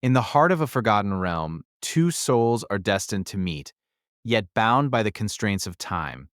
In the heart of a forgotten realm, two souls are destined to meet, yet bound by the constraints of time.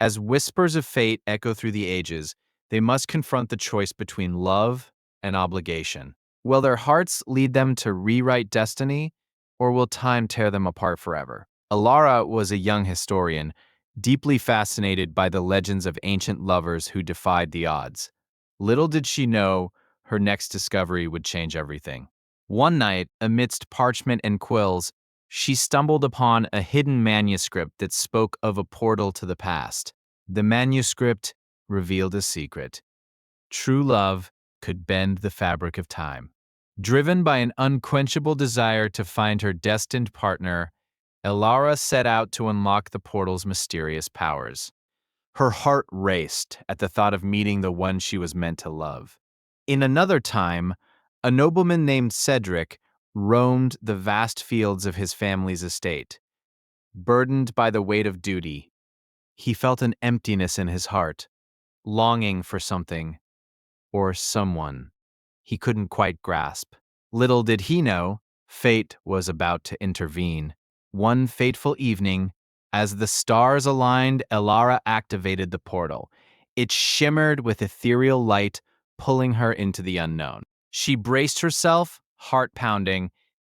As whispers of fate echo through the ages, they must confront the choice between love and obligation. Will their hearts lead them to rewrite destiny, or will time tear them apart forever? Alara was a young historian, deeply fascinated by the legends of ancient lovers who defied the odds. Little did she know her next discovery would change everything. One night, amidst parchment and quills, she stumbled upon a hidden manuscript that spoke of a portal to the past. The manuscript revealed a secret. True love could bend the fabric of time. Driven by an unquenchable desire to find her destined partner, Elara set out to unlock the portal's mysterious powers. Her heart raced at the thought of meeting the one she was meant to love. In another time, a nobleman named Cedric roamed the vast fields of his family's estate. Burdened by the weight of duty, he felt an emptiness in his heart, longing for something or someone he couldn't quite grasp. Little did he know, fate was about to intervene. One fateful evening, as the stars aligned, Elara activated the portal. It shimmered with ethereal light, pulling her into the unknown. She braced herself, heart pounding,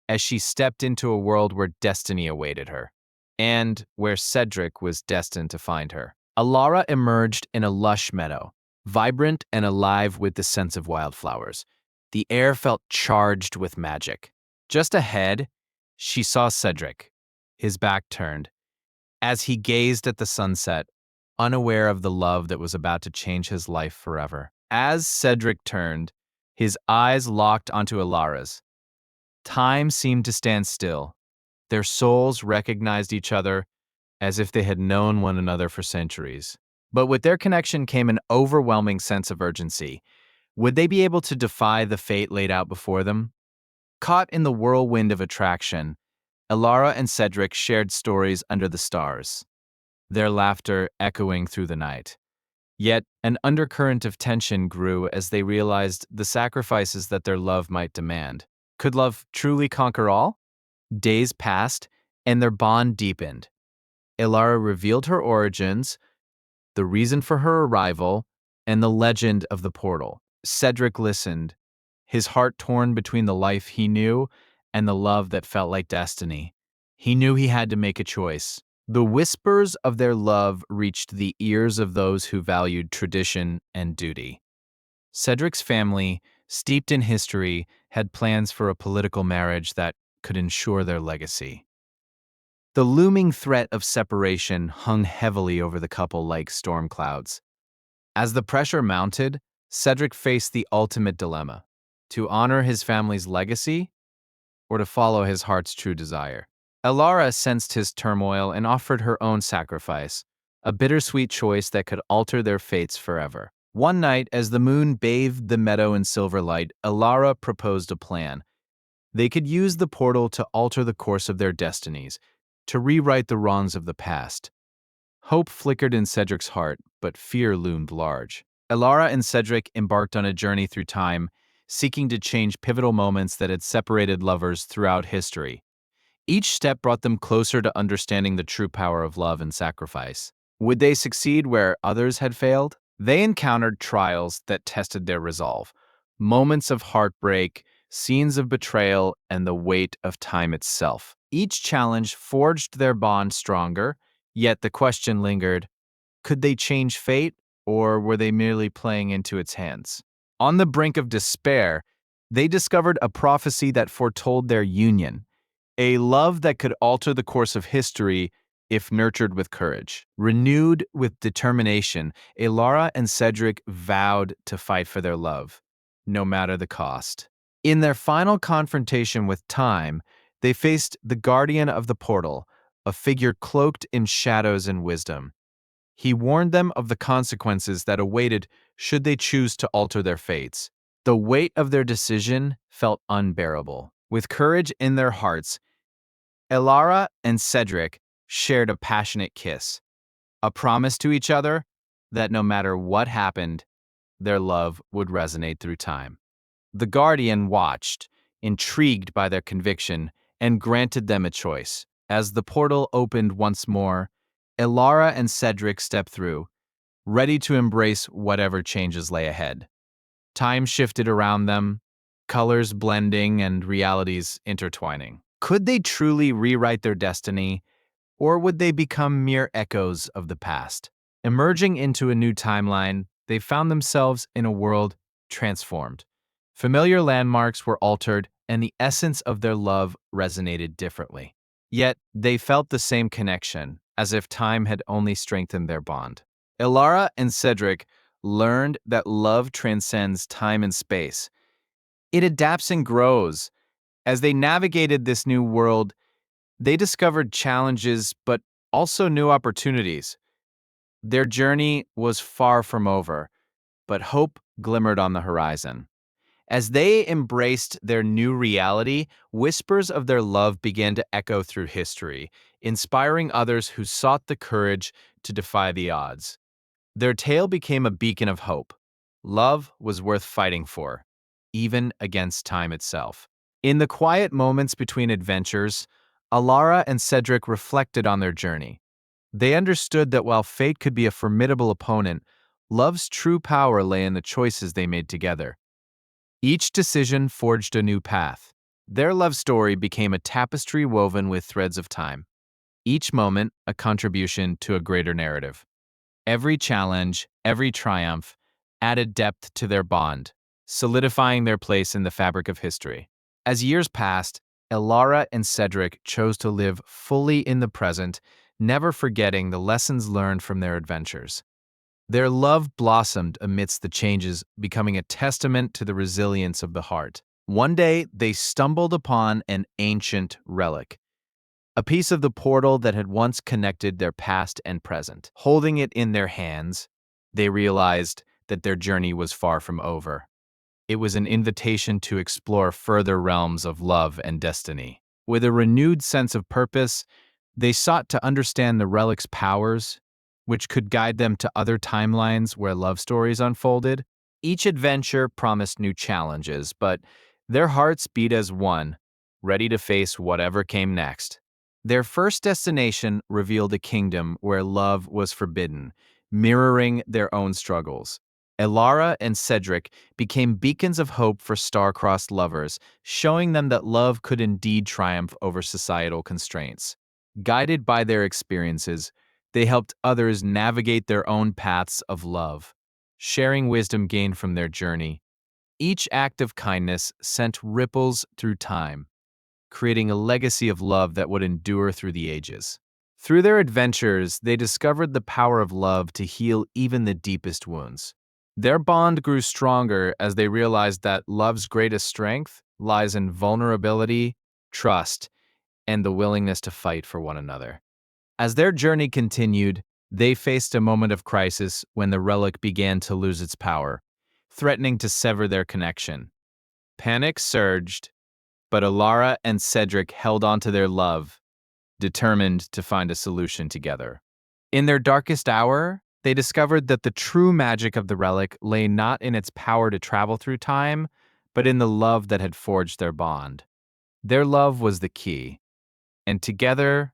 as she stepped into a world where destiny awaited her, and where Cedric was destined to find her. Alara emerged in a lush meadow, vibrant and alive with the scents of wildflowers. The air felt charged with magic. Just ahead, she saw Cedric, his back turned, as he gazed at the sunset, unaware of the love that was about to change his life forever. As Cedric turned, his eyes locked onto Alara's. Time seemed to stand still. Their souls recognized each other as if they had known one another for centuries. But with their connection came an overwhelming sense of urgency. Would they be able to defy the fate laid out before them? Caught in the whirlwind of attraction, Elara and Cedric shared stories under the stars, their laughter echoing through the night. Yet, an undercurrent of tension grew as they realized the sacrifices that their love might demand. Could love truly conquer all? Days passed, and their bond deepened. Elara revealed her origins, the reason for her arrival, and the legend of the portal. Cedric listened, his heart torn between the life he knew and the love that felt like destiny. He knew he had to make a choice. The whispers of their love reached the ears of those who valued tradition and duty. Cedric's family, steeped in history, had plans for a political marriage that could ensure their legacy. The looming threat of separation hung heavily over the couple like storm clouds. As the pressure mounted, Cedric faced the ultimate dilemma: to honor his family's legacy or to follow his heart's true desire. Elara sensed his turmoil and offered her own sacrifice, a bittersweet choice that could alter their fates forever. One night, as the moon bathed the meadow in silver light, Elara proposed a plan. They could use the portal to alter the course of their destinies, to rewrite the wrongs of the past. Hope flickered in Cedric's heart, but fear loomed large. Elara and Cedric embarked on a journey through time, seeking to change pivotal moments that had separated lovers throughout history. Each step brought them closer to understanding the true power of love and sacrifice. Would they succeed where others had failed? They encountered trials that tested their resolve, moments of heartbreak, scenes of betrayal, and the weight of time itself. Each challenge forged their bond stronger, yet the question lingered: could they change fate, or were they merely playing into its hands? On the brink of despair, they discovered a prophecy that foretold their union, a love that could alter the course of history if nurtured with courage. Renewed with determination, Elara and Cedric vowed to fight for their love, no matter the cost. In their final confrontation with time, they faced the guardian of the portal, a figure cloaked in shadows and wisdom. He warned them of the consequences that awaited should they choose to alter their fates. The weight of their decision felt unbearable. With courage in their hearts, Elara and Cedric shared a passionate kiss, a promise to each other that no matter what happened, their love would resonate through time. The Guardian watched, intrigued by their conviction, and granted them a choice. As the portal opened once more, Elara and Cedric stepped through, ready to embrace whatever changes lay ahead. Time shifted around them, colors blending and realities intertwining. Could they truly rewrite their destiny, or would they become mere echoes of the past? Emerging into a new timeline, they found themselves in a world transformed. Familiar landmarks were altered, and the essence of their love resonated differently. Yet, they felt the same connection, as if time had only strengthened their bond. Elara and Cedric learned that love transcends time and space. It adapts and grows. As they navigated this new world, they discovered challenges, but also new opportunities. Their journey was far from over, but hope glimmered on the horizon. As they embraced their new reality, whispers of their love began to echo through history, inspiring others who sought the courage to defy the odds. Their tale became a beacon of hope. Love was worth fighting for, even against time itself. In the quiet moments between adventures, Alara and Cedric reflected on their journey. They understood that while fate could be a formidable opponent, love's true power lay in the choices they made together. Each decision forged a new path. Their love story became a tapestry woven with threads of time, each moment a contribution to a greater narrative. Every challenge, every triumph, added depth to their bond, solidifying their place in the fabric of history. As years passed, Elara and Cedric chose to live fully in the present, never forgetting the lessons learned from their adventures. Their love blossomed amidst the changes, becoming a testament to the resilience of the heart. One day, they stumbled upon an ancient relic, a piece of the portal that had once connected their past and present. Holding it in their hands, they realized that their journey was far from over. It was an invitation to explore further realms of love and destiny. With a renewed sense of purpose, they sought to understand the relic's powers, which could guide them to other timelines where love stories unfolded. Each adventure promised new challenges, but their hearts beat as one, ready to face whatever came next. Their first destination revealed a kingdom where love was forbidden, mirroring their own struggles. Elara and Cedric became beacons of hope for star-crossed lovers, showing them that love could indeed triumph over societal constraints. Guided by their experiences, they helped others navigate their own paths of love, sharing wisdom gained from their journey. Each act of kindness sent ripples through time, creating a legacy of love that would endure through the ages. Through their adventures, they discovered the power of love to heal even the deepest wounds. Their bond grew stronger as they realized that love's greatest strength lies in vulnerability, trust, and the willingness to fight for one another. As their journey continued, they faced a moment of crisis when the relic began to lose its power, threatening to sever their connection. Panic surged, but Alara and Cedric held on to their love, determined to find a solution together. In their darkest hour, they discovered that the true magic of the relic lay not in its power to travel through time, but in the love that had forged their bond. Their love was the key, and together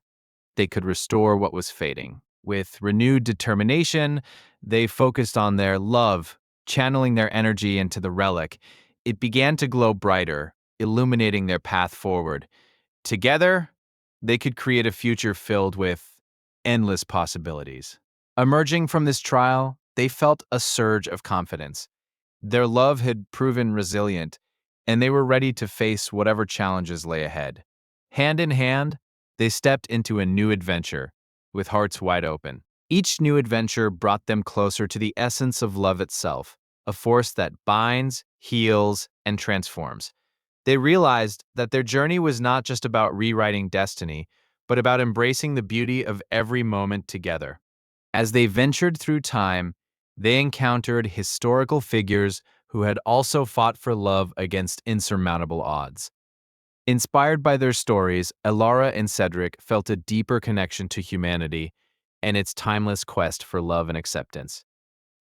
they could restore what was fading. With renewed determination, they focused on their love, channeling their energy into the relic. It began to glow brighter, illuminating their path forward. Together, they could create a future filled with endless possibilities. Emerging from this trial, they felt a surge of confidence. Their love had proven resilient, and they were ready to face whatever challenges lay ahead. Hand in hand, they stepped into a new adventure, with hearts wide open. Each new adventure brought them closer to the essence of love itself, a force that binds, heals, and transforms. They realized that their journey was not just about rewriting destiny, but about embracing the beauty of every moment together. As they ventured through time, they encountered historical figures who had also fought for love against insurmountable odds. Inspired by their stories, Elara and Cedric felt a deeper connection to humanity and its timeless quest for love and acceptance.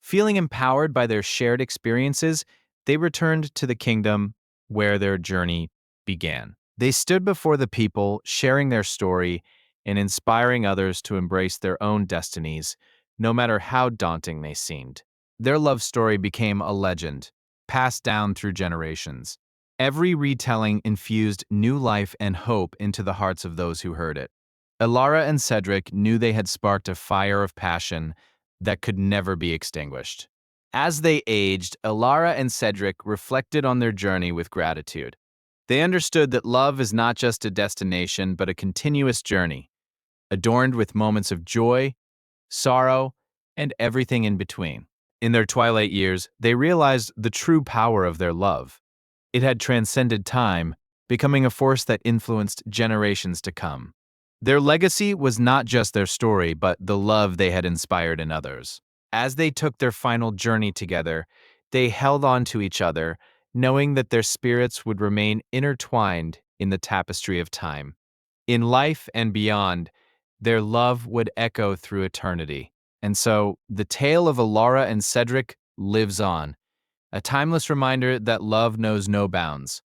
Feeling empowered by their shared experiences, they returned to the kingdom where their journey began. They stood before the people, sharing their story and inspiring others to embrace their own destinies, no matter how daunting they seemed. Their love story became a legend, passed down through generations. Every retelling infused new life and hope into the hearts of those who heard it. Elara and Cedric knew they had sparked a fire of passion that could never be extinguished. As they aged, Elara and Cedric reflected on their journey with gratitude. They understood that love is not just a destination, but a continuous journey, adorned with moments of joy, sorrow, and everything in between. In their twilight years, they realized the true power of their love. It had transcended time, becoming a force that influenced generations to come. Their legacy was not just their story, but the love they had inspired in others. As they took their final journey together, they held on to each other, knowing that their spirits would remain intertwined in the tapestry of time. In life and beyond, their love would echo through eternity. And so, the tale of Alara and Cedric lives on, a timeless reminder that love knows no bounds.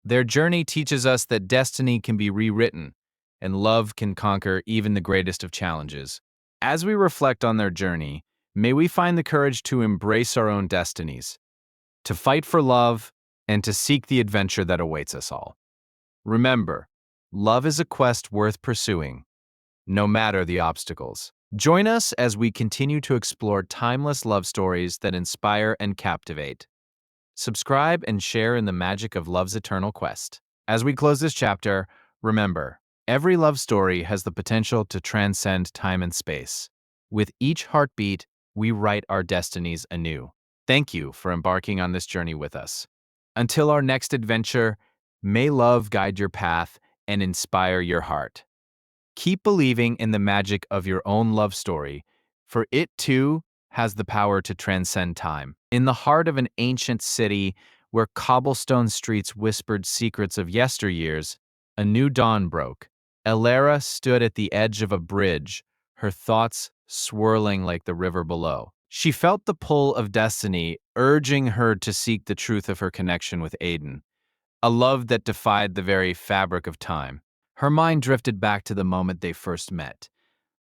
Their journey teaches us that destiny can be rewritten, and love can conquer even the greatest of challenges. As we reflect on their journey, may we find the courage to embrace our own destinies, to fight for love, and to seek the adventure that awaits us all. Remember, love is a quest worth pursuing, no matter the obstacles. Join us as we continue to explore timeless love stories that inspire and captivate. Subscribe and share in the magic of love's eternal quest. As we close this chapter, remember, every love story has the potential to transcend time and space. With each heartbeat, we write our destinies anew. Thank you for embarking on this journey with us. Until our next adventure, may love guide your path and inspire your heart. Keep believing in the magic of your own love story, for it too has the power to transcend time. In the heart of an ancient city where cobblestone streets whispered secrets of yesteryears, a new dawn broke. Elara stood at the edge of a bridge, her thoughts swirling like the river below. She felt the pull of destiny urging her to seek the truth of her connection with Aiden, a love that defied the very fabric of time. Her mind drifted back to the moment they first met,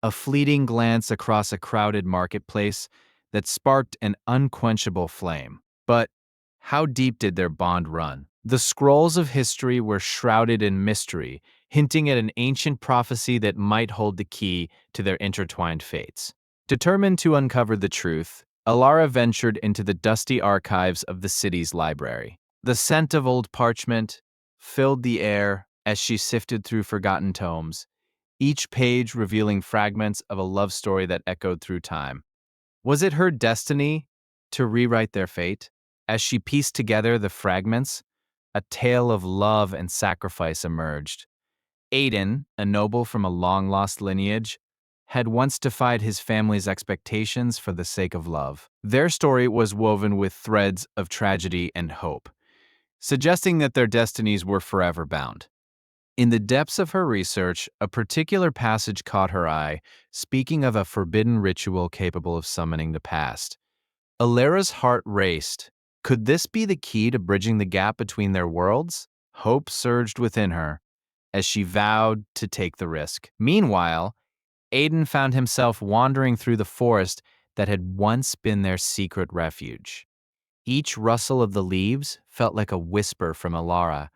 a fleeting glance across a crowded marketplace that sparked an unquenchable flame. But how deep did their bond run? The scrolls of history were shrouded in mystery, hinting at an ancient prophecy that might hold the key to their intertwined fates. Determined to uncover the truth, Alara ventured into the dusty archives of the city's library. The scent of old parchment filled the air as she sifted through forgotten tomes, each page revealing fragments of a love story that echoed through time. Was it her destiny to rewrite their fate? As she pieced together the fragments, a tale of love and sacrifice emerged. Aiden, a noble from a long-lost lineage, had once defied his family's expectations for the sake of love. Their story was woven with threads of tragedy and hope, suggesting that their destinies were forever bound. In the depths of her research, a particular passage caught her eye, speaking of a forbidden ritual capable of summoning the past. Alara's heart raced. Could this be the key to bridging the gap between their worlds? Hope surged within her as she vowed to take the risk. Meanwhile, Aiden found himself wandering through the forest that had once been their secret refuge. Each rustle of the leaves felt like a whisper from Alara,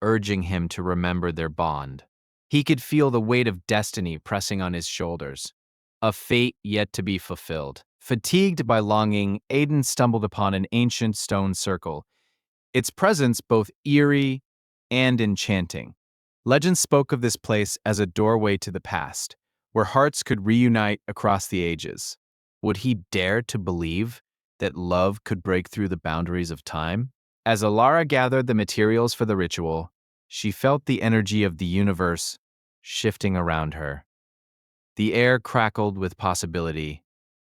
urging him to remember their bond. He could feel the weight of destiny pressing on his shoulders, a fate yet to be fulfilled. Fatigued by longing, Aiden stumbled upon an ancient stone circle, its presence both eerie and enchanting. Legend spoke of this place as a doorway to the past, where hearts could reunite across the ages. Would he dare to believe that love could break through the boundaries of time? As Alara gathered the materials for the ritual, she felt the energy of the universe shifting around her. The air crackled with possibility,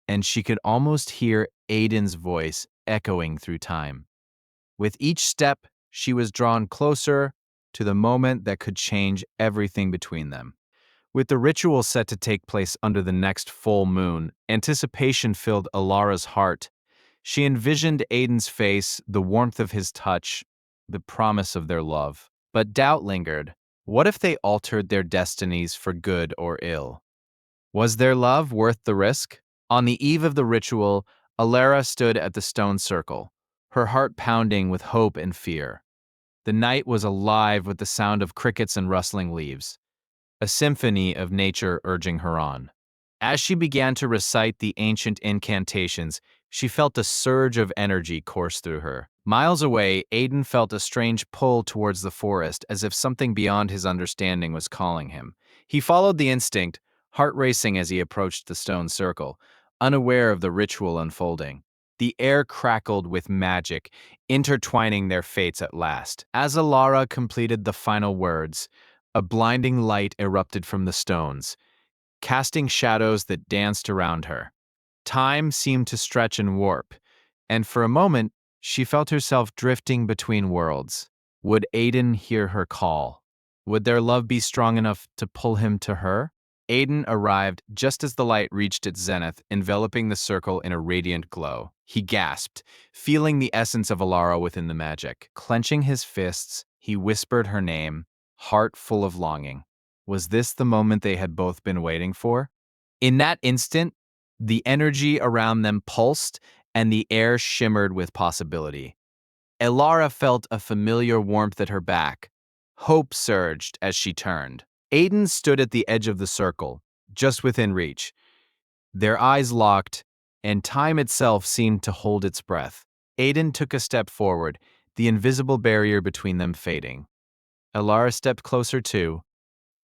and she could almost hear Aiden's voice echoing through time. With each step, she was drawn closer to the moment that could change everything between them. With the ritual set to take place under the next full moon, anticipation filled Alara's heart. She envisioned Aiden's face, the warmth of his touch, the promise of their love. But doubt lingered. What if they altered their destinies for good or ill? Was their love worth the risk? On the eve of the ritual, Alara stood at the stone circle, her heart pounding with hope and fear. The night was alive with the sound of crickets and rustling leaves, a symphony of nature urging her on. As she began to recite the ancient incantations, she felt a surge of energy course through her. Miles away, Aiden felt a strange pull towards the forest, as if something beyond his understanding was calling him. He followed the instinct, heart racing as he approached the stone circle, unaware of the ritual unfolding. The air crackled with magic, intertwining their fates at last. As Alara completed the final words, a blinding light erupted from the stones, casting shadows that danced around her. Time seemed to stretch and warp, and for a moment, she felt herself drifting between worlds. Would Aiden hear her call? Would their love be strong enough to pull him to her? Aiden arrived just as the light reached its zenith, enveloping the circle in a radiant glow. He gasped, feeling the essence of Alara within the magic. Clenching his fists, he whispered her name, heart full of longing. Was this the moment they had both been waiting for? In that instant, the energy around them pulsed and the air shimmered with possibility. Elara felt a familiar warmth at her back. Hope surged as she turned. Aiden stood at the edge of the circle, just within reach. Their eyes locked, and time itself seemed to hold its breath. Aiden took a step forward, the invisible barrier between them fading. Elara stepped closer too,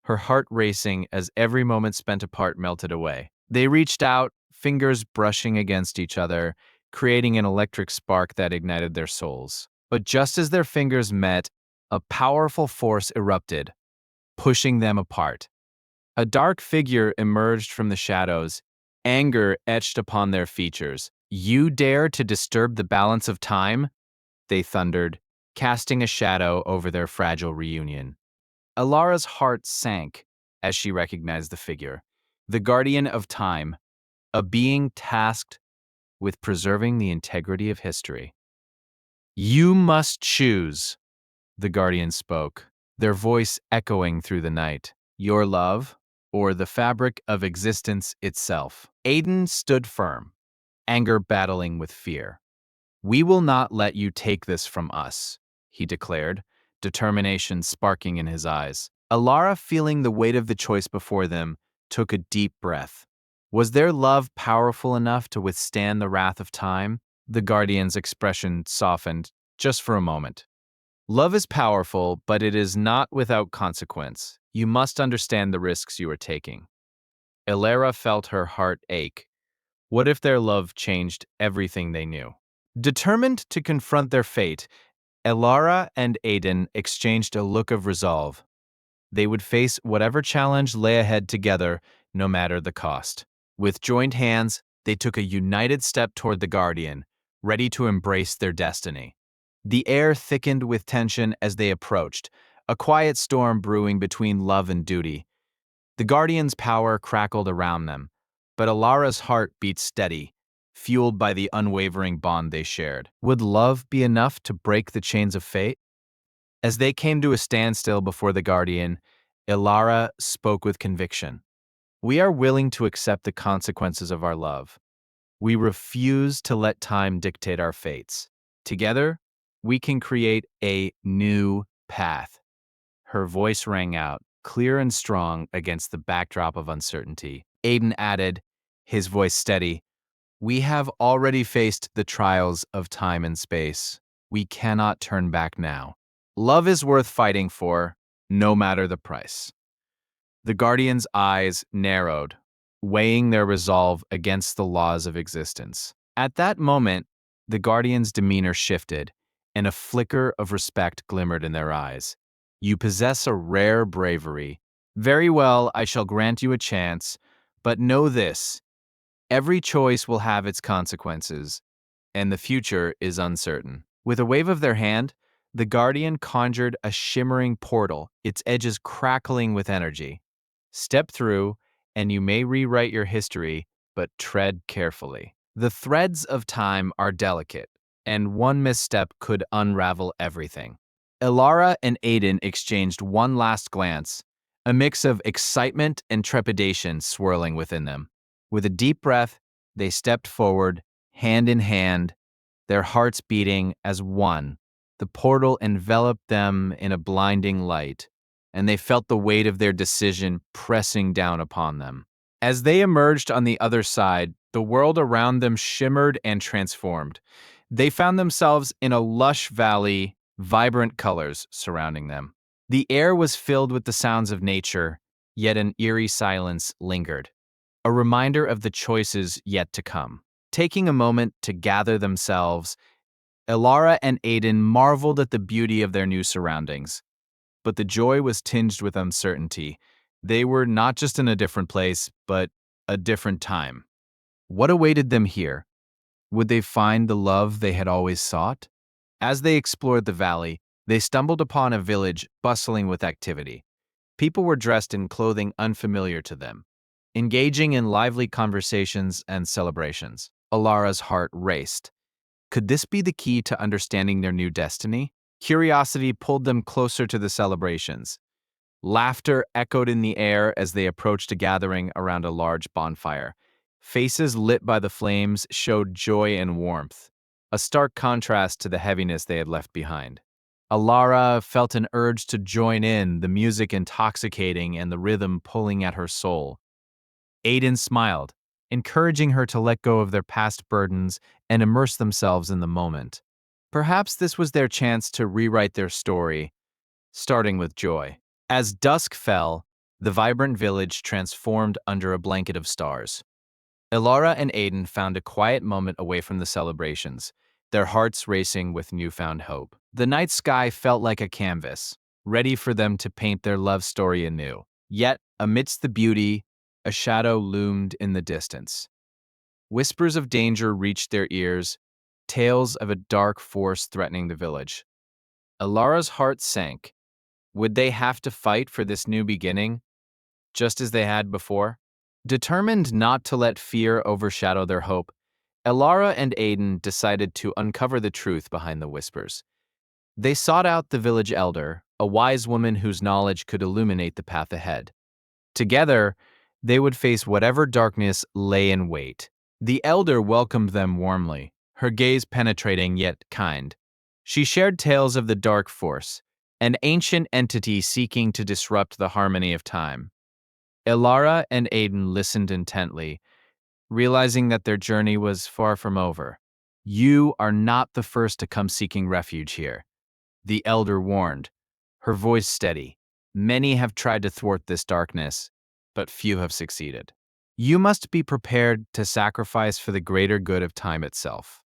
her heart racing as every moment spent apart melted away. They reached out, fingers brushing against each other, creating an electric spark that ignited their souls. But just as their fingers met, a powerful force erupted, pushing them apart. A dark figure emerged from the shadows, anger etched upon their features. "You dare to disturb the balance of time?" they thundered, casting a shadow over their fragile reunion. Alara's heart sank as she recognized the figure, the guardian of time, a being tasked with preserving the integrity of history. "You must choose," the guardian spoke, their voice echoing through the night. "Your love, or the fabric of existence itself." Aiden stood firm, anger battling with fear. "We will not let you take this from us," he declared, determination sparking in his eyes. Alara, feeling the weight of the choice before them, took a deep breath. Was their love powerful enough to withstand the wrath of time? The guardian's expression softened, just for a moment. "Love is powerful, but it is not without consequence. You must understand the risks you are taking." Elara felt her heart ache. What if their love changed everything they knew? Determined to confront their fate, Elara and Aiden exchanged a look of resolve. They would face whatever challenge lay ahead together, no matter the cost. With joined hands, they took a united step toward the Guardian, ready to embrace their destiny. The air thickened with tension as they approached, a quiet storm brewing between love and duty. The Guardian's power crackled around them, but Alara's heart beat steady, fueled by the unwavering bond they shared. Would love be enough to break the chains of fate? As they came to a standstill before the Guardian, Ilara spoke with conviction. "We are willing to accept the consequences of our love. We refuse to let time dictate our fates. Together, we can create a new path." Her voice rang out, clear and strong against the backdrop of uncertainty. Aiden added, his voice steady, "We have already faced the trials of time and space. We cannot turn back now. Love is worth fighting for, no matter the price." The Guardian's eyes narrowed, weighing their resolve against the laws of existence. At that moment, the Guardian's demeanor shifted, and a flicker of respect glimmered in their eyes. "You possess a rare bravery. Very well, I shall grant you a chance, but know this: every choice will have its consequences, and the future is uncertain." With a wave of their hand, the Guardian conjured a shimmering portal, its edges crackling with energy. "Step through, and you may rewrite your history, but tread carefully. The threads of time are delicate, and one misstep could unravel everything." Elara and Aiden exchanged one last glance, a mix of excitement and trepidation swirling within them. With a deep breath, they stepped forward, hand in hand, their hearts beating as one. The portal enveloped them in a blinding light, and they felt the weight of their decision pressing down upon them. As they emerged on the other side, the world around them shimmered and transformed. They found themselves in a lush valley, vibrant colors surrounding them. The air was filled with the sounds of nature, yet an eerie silence lingered, a reminder of the choices yet to come. Taking a moment to gather themselves, Elara and Aiden marveled at the beauty of their new surroundings. But the joy was tinged with uncertainty. They were not just in a different place, but a different time. What awaited them here? Would they find the love they had always sought? As they explored the valley, they stumbled upon a village bustling with activity. People were dressed in clothing unfamiliar to them, engaging in lively conversations and celebrations. Alara's heart raced. Could this be the key to understanding their new destiny? Curiosity pulled them closer to the celebrations. Laughter echoed in the air as they approached a gathering around a large bonfire. Faces lit by the flames showed joy and warmth, a stark contrast to the heaviness they had left behind. Alara felt an urge to join in, the music intoxicating and the rhythm pulling at her soul. Aiden smiled, encouraging her to let go of their past burdens and immerse themselves in the moment. Perhaps this was their chance to rewrite their story, starting with joy. As dusk fell, the vibrant village transformed under a blanket of stars. Elara and Aiden found a quiet moment away from the celebrations, their hearts racing with newfound hope. The night sky felt like a canvas, ready for them to paint their love story anew. Yet, amidst the beauty, a shadow loomed in the distance. Whispers of danger reached their ears, tales of a dark force threatening the village. Elara's heart sank. Would they have to fight for this new beginning, just as they had before? Determined not to let fear overshadow their hope, Elara and Aiden decided to uncover the truth behind the whispers. They sought out the village elder, a wise woman whose knowledge could illuminate the path ahead. Together, they would face whatever darkness lay in wait. The elder welcomed them warmly, her gaze penetrating yet kind. She shared tales of the dark force, an ancient entity seeking to disrupt the harmony of time. Elara and Aiden listened intently, realizing that their journey was far from over. You are not the first to come seeking refuge here, the elder warned, her voice steady. Many have tried to thwart this darkness, but few have succeeded. You must be prepared to sacrifice for the greater good of time itself.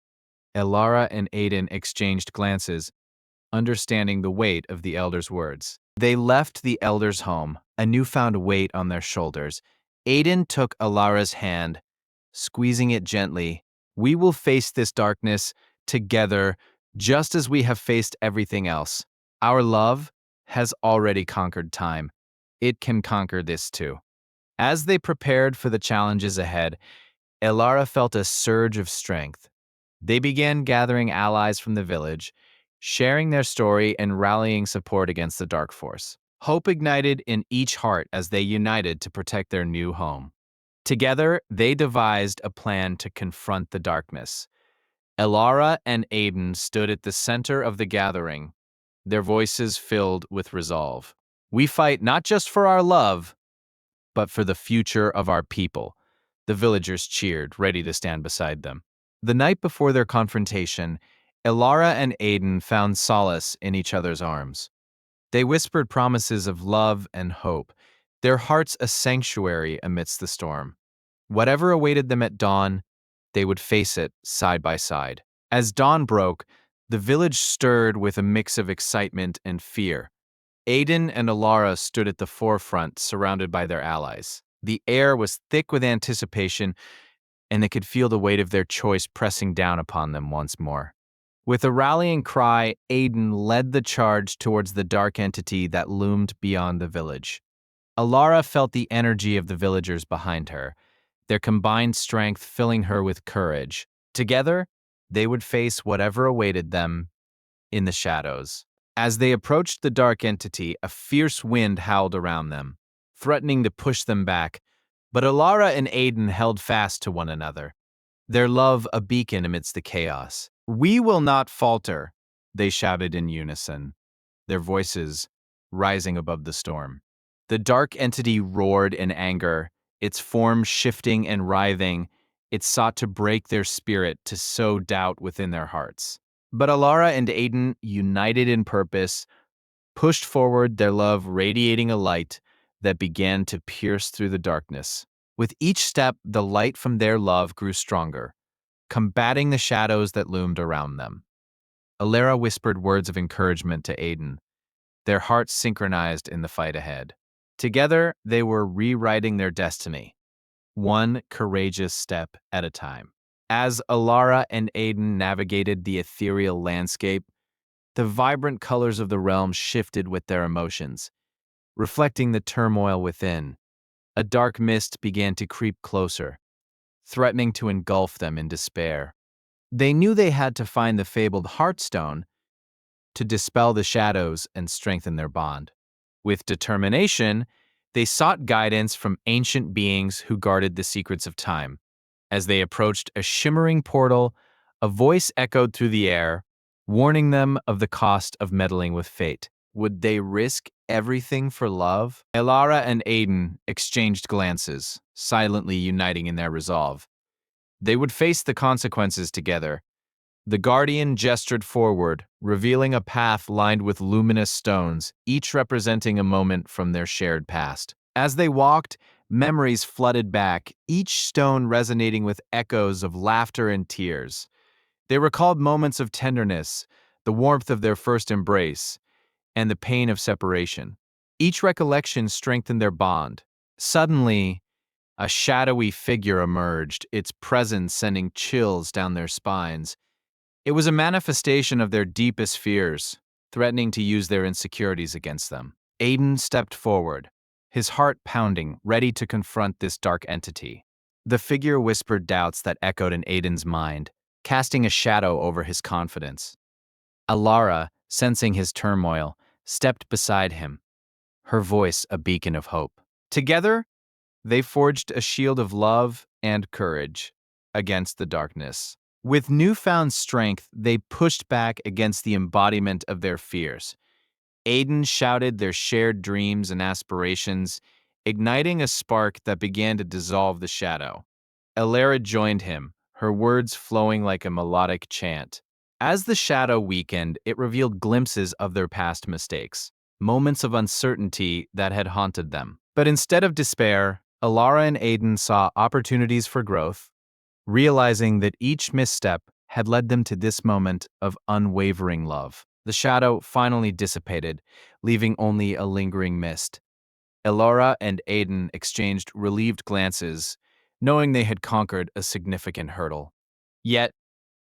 Elara and Aiden exchanged glances, understanding the weight of the elder's words. They left the elder's home, a newfound weight on their shoulders. Aiden took Elara's hand, squeezing it gently. We will face this darkness together, just as we have faced everything else. Our love has already conquered time. It can conquer this too. As they prepared for the challenges ahead, Elara felt a surge of strength. They began gathering allies from the village, sharing their story and rallying support against the dark force. Hope ignited in each heart as they united to protect their new home. Together, they devised a plan to confront the darkness. Elara and Aiden stood at the center of the gathering, their voices filled with resolve. We fight not just for our love, but for the future of our people. The villagers cheered, ready to stand beside them. The night before their confrontation, Elara and Aiden found solace in each other's arms. They whispered promises of love and hope, their hearts a sanctuary amidst the storm. Whatever awaited them at dawn, they would face it side by side. As dawn broke, the village stirred with a mix of excitement and fear. Aiden and Elara stood at the forefront, surrounded by their allies. The air was thick with anticipation, and they could feel the weight of their choice pressing down upon them once more. With a rallying cry, Aiden led the charge towards the dark entity that loomed beyond the village. Elara felt the energy of the villagers behind her, their combined strength filling her with courage. Together, they would face whatever awaited them in the shadows. As they approached the dark entity, a fierce wind howled around them, threatening to push them back, but Alara and Aiden held fast to one another, their love a beacon amidst the chaos. "We will not falter," they shouted in unison, their voices rising above the storm. The dark entity roared in anger, its form shifting and writhing. It sought to break their spirit, to sow doubt within their hearts. But Alara and Aiden, united in purpose, pushed forward, their love radiating a light that began to pierce through the darkness. With each step, the light from their love grew stronger, combating the shadows that loomed around them. Alara whispered words of encouragement to Aiden, their hearts synchronized in the fight ahead. Together, they were rewriting their destiny, one courageous step at a time. As Alara and Aiden navigated the ethereal landscape, the vibrant colors of the realm shifted with their emotions, reflecting the turmoil within. A dark mist began to creep closer, threatening to engulf them in despair. They knew they had to find the fabled Heartstone to dispel the shadows and strengthen their bond. With determination, they sought guidance from ancient beings who guarded the secrets of time. As they approached a shimmering portal, a voice echoed through the air, warning them of the cost of meddling with fate. Would they risk everything for love? Elara and Aiden exchanged glances, silently uniting in their resolve. They would face the consequences together. The guardian gestured forward, revealing a path lined with luminous stones, each representing a moment from their shared past. As they walked, memories flooded back, each stone resonating with echoes of laughter and tears. They recalled moments of tenderness, the warmth of their first embrace, and the pain of separation. Each recollection strengthened their bond. Suddenly, a shadowy figure emerged, its presence sending chills down their spines. It was a manifestation of their deepest fears, threatening to use their insecurities against them. Aiden stepped forward, his heart pounding, ready to confront this dark entity. The figure whispered doubts that echoed in Aiden's mind, casting a shadow over his confidence. Alara, sensing his turmoil, stepped beside him, her voice a beacon of hope. Together, they forged a shield of love and courage against the darkness. With newfound strength, they pushed back against the embodiment of their fears. Aiden shouted their shared dreams and aspirations, igniting a spark that began to dissolve the shadow. Elara joined him, her words flowing like a melodic chant. As the shadow weakened, it revealed glimpses of their past mistakes, moments of uncertainty that had haunted them. But instead of despair, Alara and Aiden saw opportunities for growth, realizing that each misstep had led them to this moment of unwavering love. The shadow finally dissipated, leaving only a lingering mist. Elora and Aiden exchanged relieved glances, knowing they had conquered a significant hurdle. Yet,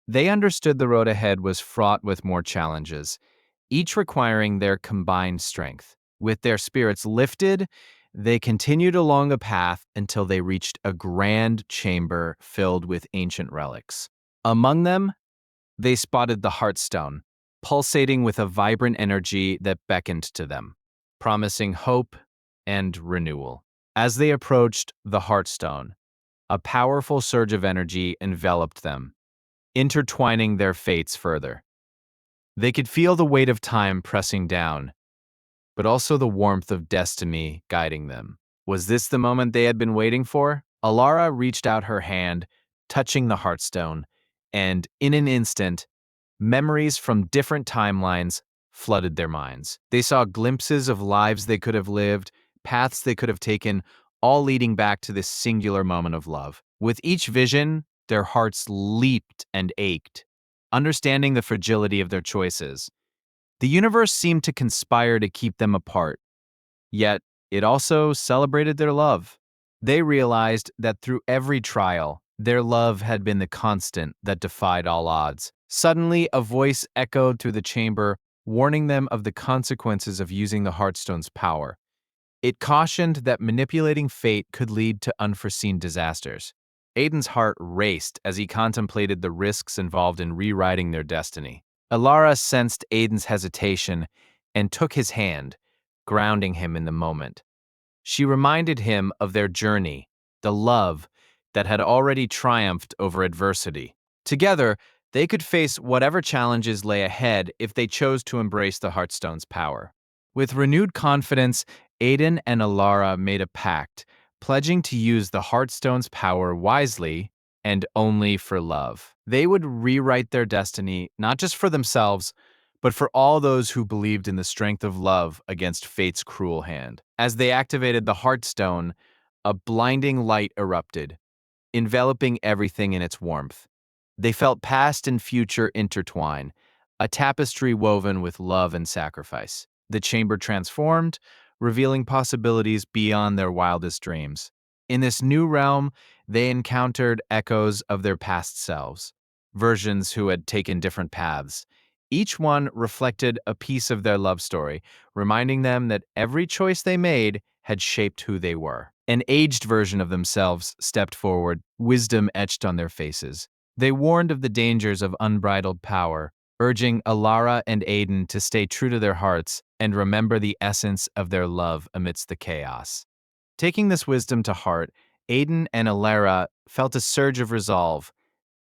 they understood the road ahead was fraught with more challenges, each requiring their combined strength. With their spirits lifted, they continued along a path until they reached a grand chamber filled with ancient relics. Among them, they spotted the Heartstone, pulsating with a vibrant energy that beckoned to them, promising hope and renewal. As they approached the Heartstone, a powerful surge of energy enveloped them, intertwining their fates further. They could feel the weight of time pressing down, but also the warmth of destiny guiding them. Was this the moment they had been waiting for? Alara reached out her hand, touching the Heartstone, and in an instant, memories from different timelines flooded their minds. They saw glimpses of lives they could have lived, paths they could have taken, all leading back to this singular moment of love. With each vision, their hearts leaped and ached, understanding the fragility of their choices. The universe seemed to conspire to keep them apart, yet it also celebrated their love. They realized that through every trial, their love had been the constant that defied all odds. Suddenly, a voice echoed through the chamber, warning them of the consequences of using the Heartstone's power. It cautioned that manipulating fate could lead to unforeseen disasters. Aiden's heart raced as he contemplated the risks involved in rewriting their destiny. Alara sensed Aiden's hesitation and took his hand, grounding him in the moment. She reminded him of their journey, the love that had already triumphed over adversity. Together, they could face whatever challenges lay ahead if they chose to embrace the Heartstone's power. With renewed confidence, Aiden and Alara made a pact, pledging to use the Heartstone's power wisely and only for love. They would rewrite their destiny not just for themselves, but for all those who believed in the strength of love against fate's cruel hand. As they activated the Heartstone, a blinding light erupted, enveloping everything in its warmth. They felt past and future intertwine, a tapestry woven with love and sacrifice. The chamber transformed, revealing possibilities beyond their wildest dreams. In this new realm, they encountered echoes of their past selves, versions who had taken different paths. Each one reflected a piece of their love story, reminding them that every choice they made had shaped who they were. An aged version of themselves stepped forward, wisdom etched on their faces. They warned of the dangers of unbridled power, urging Alara and Aiden to stay true to their hearts and remember the essence of their love amidst the chaos. Taking this wisdom to heart, Aiden and Alara felt a surge of resolve.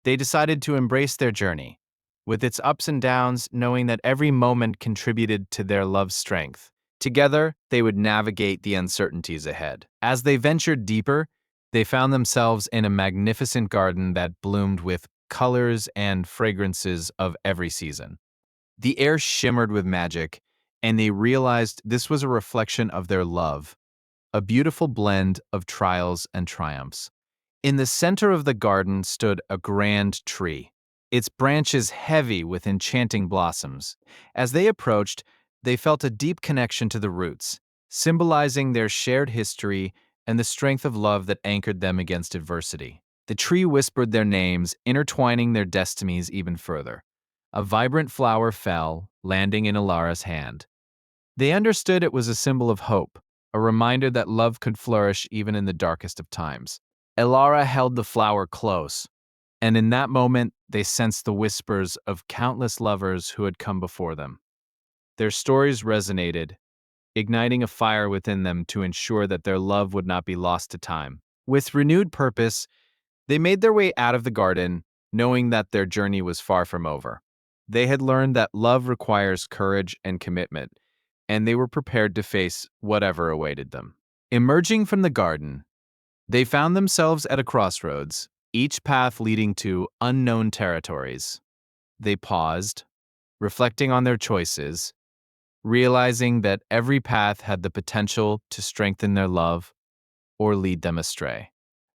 They decided to embrace their journey, with its ups and downs, knowing that every moment contributed to their love's strength. Together, they would navigate the uncertainties ahead. As they ventured deeper, they found themselves in a magnificent garden that bloomed with colors and fragrances of every season. The air shimmered with magic, and they realized this was a reflection of their love, a beautiful blend of trials and triumphs. In the center of the garden stood a grand tree, its branches heavy with enchanting blossoms. As they approached, they felt a deep connection to the roots, symbolizing their shared history and the strength of love that anchored them against adversity. The tree whispered their names, intertwining their destinies even further. A vibrant flower fell, landing in Alara's hand. They understood it was a symbol of hope, a reminder that love could flourish even in the darkest of times. Elara held the flower close, and in that moment they sensed the whispers of countless lovers who had come before them. Their stories resonated, igniting a fire within them to ensure that their love would not be lost to time. With renewed purpose, they made their way out of the garden, knowing that their journey was far from over. They had learned that love requires courage and commitment, and they were prepared to face whatever awaited them. Emerging from the garden, they found themselves at a crossroads, each path leading to unknown territories. They paused, reflecting on their choices, realizing that every path had the potential to strengthen their love or lead them astray.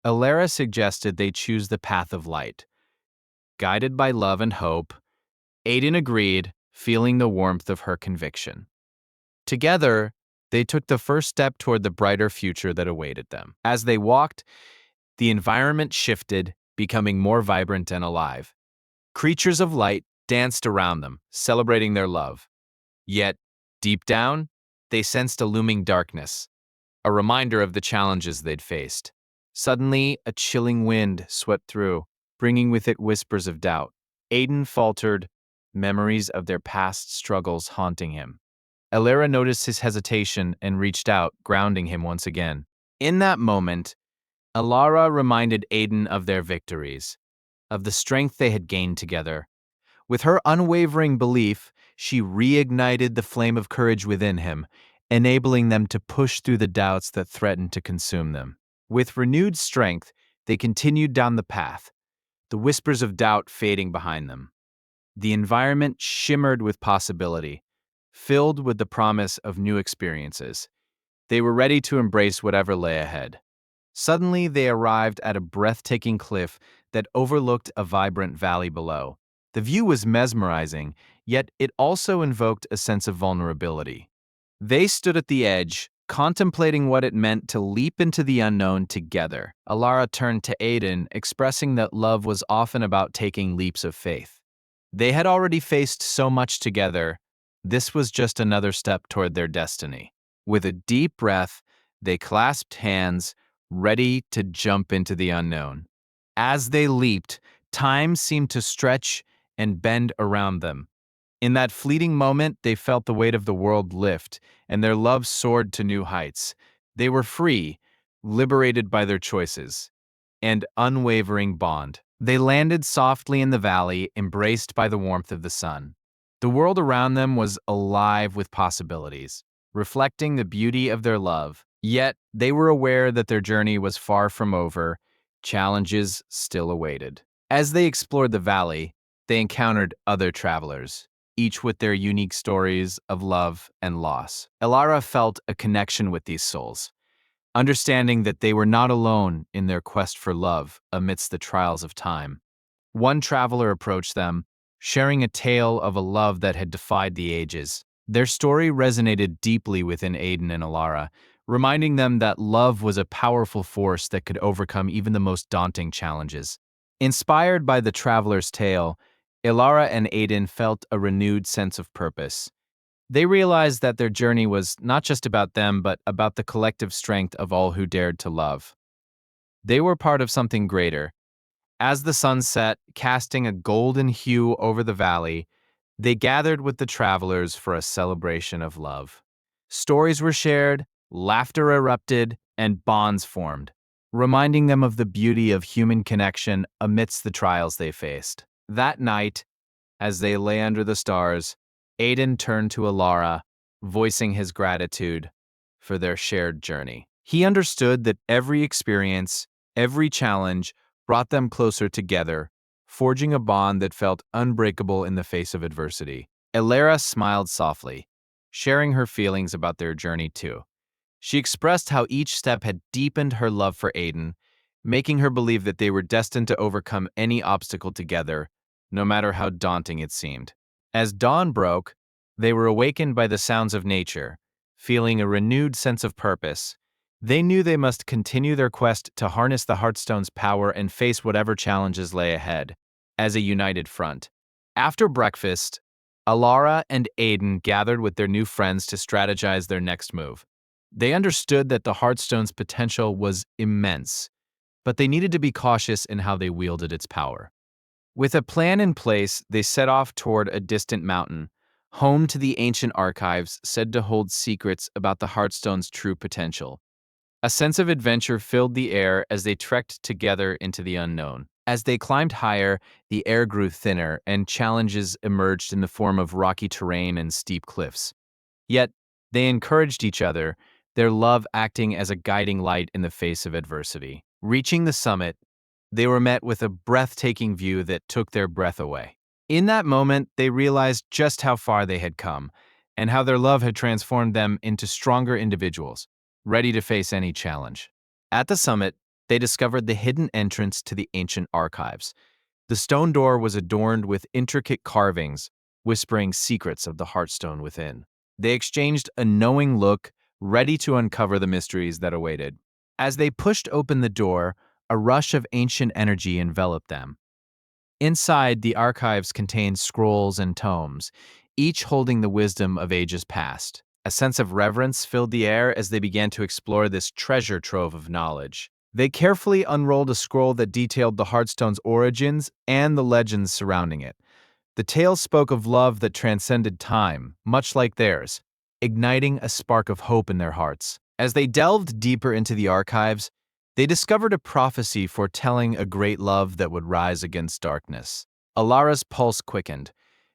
Alara suggested they choose the path of light. Guided by love and hope, Aiden agreed, feeling the warmth of her conviction. Together, they took the first step toward the brighter future that awaited them. As they walked, the environment shifted, becoming more vibrant and alive. Creatures of light danced around them, celebrating their love. Yet, deep down, they sensed a looming darkness, a reminder of the challenges they'd faced. Suddenly, a chilling wind swept through, bringing with it whispers of doubt. Aiden faltered, memories of their past struggles haunting him. Alara noticed his hesitation and reached out, grounding him once again. In that moment, Alara reminded Aiden of their victories, of the strength they had gained together. With her unwavering belief, she reignited the flame of courage within him, enabling them to push through the doubts that threatened to consume them. With renewed strength, they continued down the path, the whispers of doubt fading behind them. The environment shimmered with possibility, filled with the promise of new experiences. They were ready to embrace whatever lay ahead. Suddenly, they arrived at a breathtaking cliff that overlooked a vibrant valley below. The view was mesmerizing, yet it also invoked a sense of vulnerability. They stood at the edge, contemplating what it meant to leap into the unknown together. Alara turned to Aiden, expressing that love was often about taking leaps of faith. They had already faced so much together. This was just another step toward their destiny. With a deep breath, they clasped hands, ready to jump into the unknown. As they leaped, time seemed to stretch and bend around them. In that fleeting moment, they felt the weight of the world lift, and their love soared to new heights. They were free, liberated by their choices, and unwavering bond. They landed softly in the valley, embraced by the warmth of the sun. The world around them was alive with possibilities, reflecting the beauty of their love. Yet, they were aware that their journey was far from over. Challenges still awaited. As they explored the valley, they encountered other travelers, each with their unique stories of love and loss. Elara felt a connection with these souls, understanding that they were not alone in their quest for love amidst the trials of time. One traveler approached them, sharing a tale of a love that had defied the ages. Their story resonated deeply within Aiden and Elara, reminding them that love was a powerful force that could overcome even the most daunting challenges. Inspired by the traveler's tale, Elara and Aiden felt a renewed sense of purpose. They realized that their journey was not just about them, but about the collective strength of all who dared to love. They were part of something greater. As the sun set, casting a golden hue over the valley, they gathered with the travelers for a celebration of love. Stories were shared, laughter erupted, and bonds formed, reminding them of the beauty of human connection amidst the trials they faced. That night, as they lay under the stars, Aiden turned to Alara, voicing his gratitude for their shared journey. He understood that every experience, every challenge, brought them closer together, forging a bond that felt unbreakable in the face of adversity. Elara smiled softly, sharing her feelings about their journey too. She expressed how each step had deepened her love for Aiden, making her believe that they were destined to overcome any obstacle together, no matter how daunting it seemed. As dawn broke, they were awakened by the sounds of nature, feeling a renewed sense of purpose. They knew they must continue their quest to harness the Heartstone's power and face whatever challenges lay ahead, as a united front. After breakfast, Alara and Aiden gathered with their new friends to strategize their next move. They understood that the Heartstone's potential was immense, but they needed to be cautious in how they wielded its power. With a plan in place, they set off toward a distant mountain, home to the ancient archives said to hold secrets about the Heartstone's true potential. A sense of adventure filled the air as they trekked together into the unknown. As they climbed higher, the air grew thinner, and challenges emerged in the form of rocky terrain and steep cliffs. Yet, they encouraged each other, their love acting as a guiding light in the face of adversity. Reaching the summit, they were met with a breathtaking view that took their breath away. In that moment, they realized just how far they had come, and how their love had transformed them into stronger individuals, ready to face any challenge. At the summit, they discovered the hidden entrance to the ancient archives. The stone door was adorned with intricate carvings, whispering secrets of the Heartstone within. They exchanged a knowing look, ready to uncover the mysteries that awaited. As they pushed open the door, a rush of ancient energy enveloped them. Inside, the archives contained scrolls and tomes, each holding the wisdom of ages past. A sense of reverence filled the air as they began to explore this treasure trove of knowledge. They carefully unrolled a scroll that detailed the Heartstone's origins and the legends surrounding it. The tale spoke of love that transcended time, much like theirs, igniting a spark of hope in their hearts. As they delved deeper into the archives, they discovered a prophecy foretelling a great love that would rise against darkness. Alara's pulse quickened.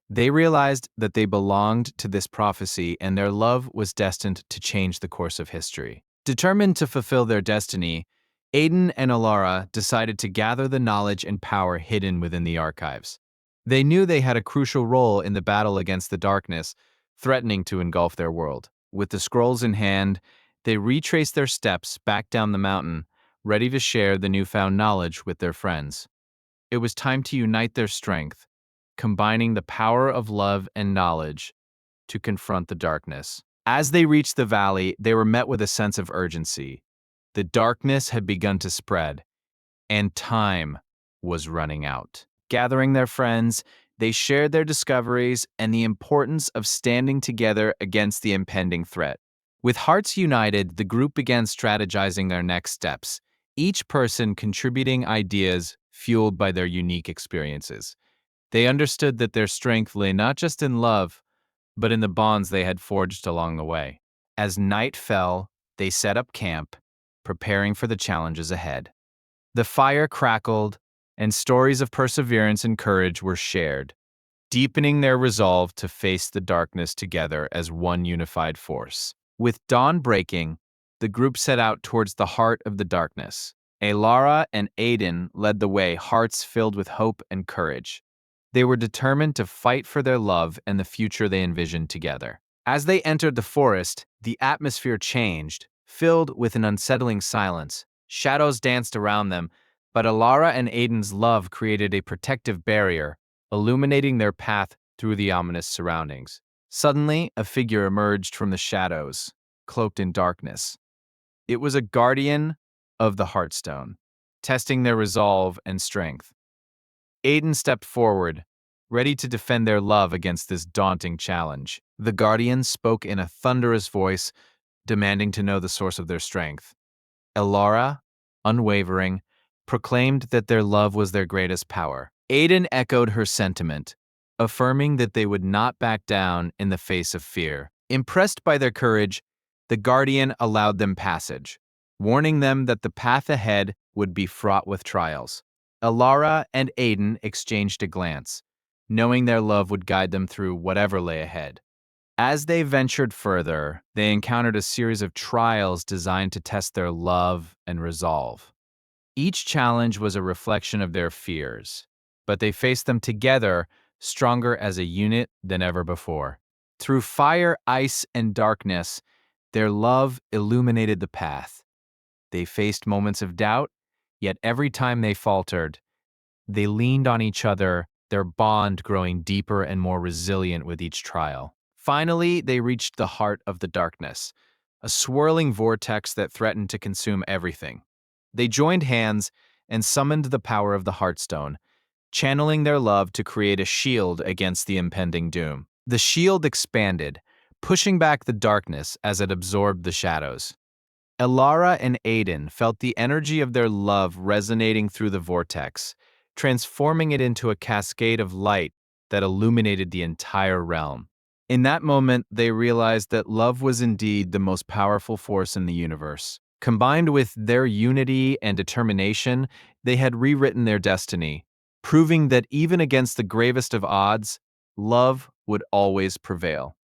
They realized that they belonged to this prophecy and their love was destined to change the course of history. Determined to fulfill their destiny, Aiden and Alara decided to gather the knowledge and power hidden within the archives. They knew they had a crucial role in the battle against the darkness, threatening to engulf their world. With the scrolls in hand, they retraced their steps back down the mountain, ready to share the newfound knowledge with their friends. It was time to unite their strength, combining the power of love and knowledge to confront the darkness. As they reached the valley, they were met with a sense of urgency. The darkness had begun to spread, and time was running out. Gathering their friends, they shared their discoveries and the importance of standing together against the impending threat. With hearts united, the group began strategizing their next steps, each person contributing ideas fueled by their unique experiences. They understood that their strength lay not just in love, but in the bonds they had forged along the way. As night fell, they set up camp, preparing for the challenges ahead. The fire crackled, and stories of perseverance and courage were shared, deepening their resolve to face the darkness together as one unified force. With dawn breaking, the group set out towards the heart of the darkness. Alara and Aiden led the way, hearts filled with hope and courage. They were determined to fight for their love and the future they envisioned together. As they entered the forest, the atmosphere changed, filled with an unsettling silence. Shadows danced around them, but Alara and Aiden's love created a protective barrier, illuminating their path through the ominous surroundings. Suddenly, a figure emerged from the shadows, cloaked in darkness. It was a guardian of the Heartstone, testing their resolve and strength. Aiden stepped forward, ready to defend their love against this daunting challenge. The guardian spoke in a thunderous voice, demanding to know the source of their strength. Elara, unwavering, proclaimed that their love was their greatest power. Aiden echoed her sentiment, affirming that they would not back down in the face of fear. Impressed by their courage, the guardian allowed them passage, warning them that the path ahead would be fraught with trials. Elara and Aiden exchanged a glance, knowing their love would guide them through whatever lay ahead. As they ventured further, they encountered a series of trials designed to test their love and resolve. Each challenge was a reflection of their fears, but they faced them together, stronger as a unit than ever before. Through fire, ice, and darkness, their love illuminated the path. They faced moments of doubt, yet every time they faltered, they leaned on each other, their bond growing deeper and more resilient with each trial. Finally, they reached the heart of the darkness, a swirling vortex that threatened to consume everything. They joined hands and summoned the power of the Heartstone, channeling their love to create a shield against the impending doom. The shield expanded, pushing back the darkness as it absorbed the shadows. Elara and Aiden felt the energy of their love resonating through the vortex, transforming it into a cascade of light that illuminated the entire realm. In that moment, they realized that love was indeed the most powerful force in the universe. Combined with their unity and determination, they had rewritten their destiny, proving that even against the gravest of odds, love would always prevail.